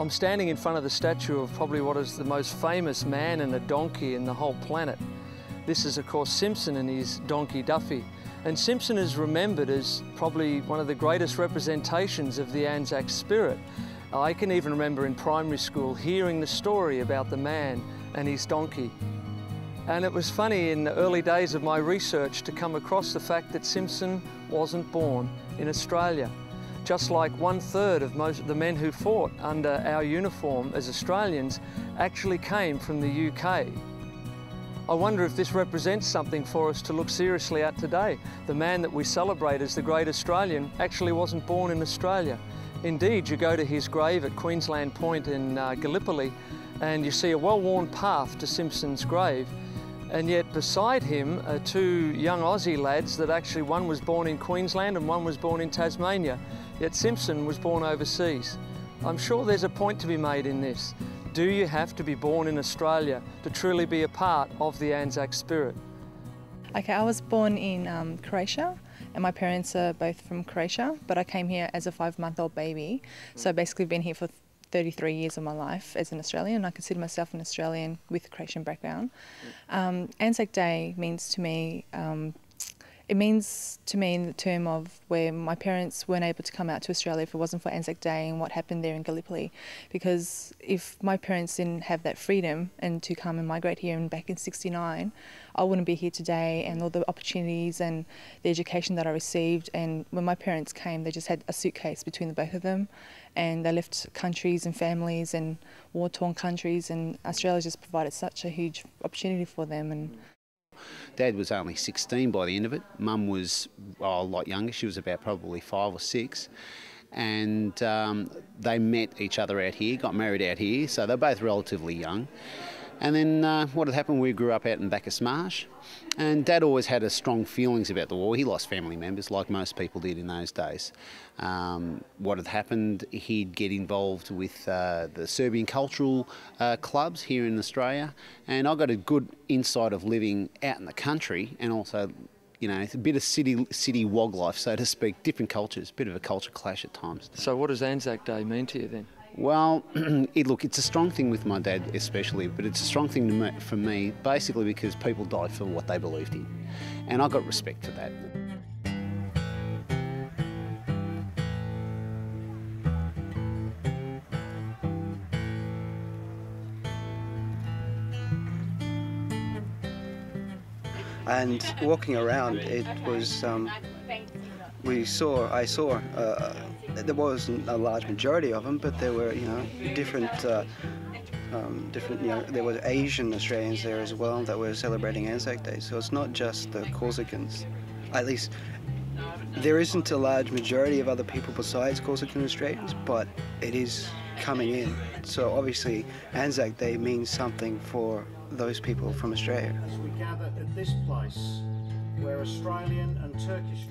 I'm standing in front of the statue of probably what is the most famous man and a donkey in the whole planet. This is of course Simpson and his donkey Duffy. And Simpson is remembered as probably one of the greatest representations of the Anzac spirit. I can even remember in primary school hearing the story about the man and his donkey. And it was funny in the early days of my research to come across the fact that Simpson wasn't born in Australia. Just like 1/3 of most of the men who fought under our uniform as Australians actually came from the UK. I wonder if this represents something for us to look seriously at today. The man that we celebrate as the great Australian actually wasn't born in Australia. Indeed, you go to his grave at Queensland Point in Gallipoli and you see a well-worn path to Simpson's grave. And yet beside him are two young Aussie lads that actually one was born in Queensland and one was born in Tasmania. Yet Simpson was born overseas. I'm sure there's a point to be made in this. Do you have to be born in Australia to truly be a part of the Anzac spirit? Okay, I was born in Croatia, and my parents are both from Croatia, but I came here as a 5-month-old baby. So I basically been here for 33 years of my life as an Australian. I consider myself an Australian with a Croatian background. Anzac Day means to me, it means to me in the term of where my parents weren't able to come out to Australia if it wasn't for Anzac Day and what happened there in Gallipoli. Because if my parents didn't have that freedom and to come and migrate here and back in '69, I wouldn't be here today, and all the opportunities and the education that I received. And when my parents came, they just had a suitcase between the both of them, and they left countries and families and war-torn countries, and Australia just provided such a huge opportunity for them. And Dad was only 16 by the end of it. Mum was a lot younger. She was about probably 5 or 6. And they met each other out here, got married out here, so they're both relatively young. And then what had happened, we grew up out in Bacchus Marsh, and Dad always had strong feelings about the war. He lost family members like most people did in those days. What had happened, he'd get involved with the Serbian cultural clubs here in Australia, and I got a good insight of living out in the country, and also, you know, it's a bit of city wog life, so to speak, different cultures, a bit of a culture clash at times. So what does Anzac Day mean to you then? Well, look, it's a strong thing with my dad especially, but it's a strong thing for me basically because people died for what they believed in, and I got respect for that. And walking around, it was, I saw, there wasn't a large majority of them, but there were, you know, different, you know, there were Asian Australians there as well that were celebrating Anzac Day. So it's not just the Corsicans. At least there isn't a large majority of other people besides Corsican Australians, but it is coming in. So obviously Anzac Day means something for those people from Australia. As we gather at this place where Australian and Turkish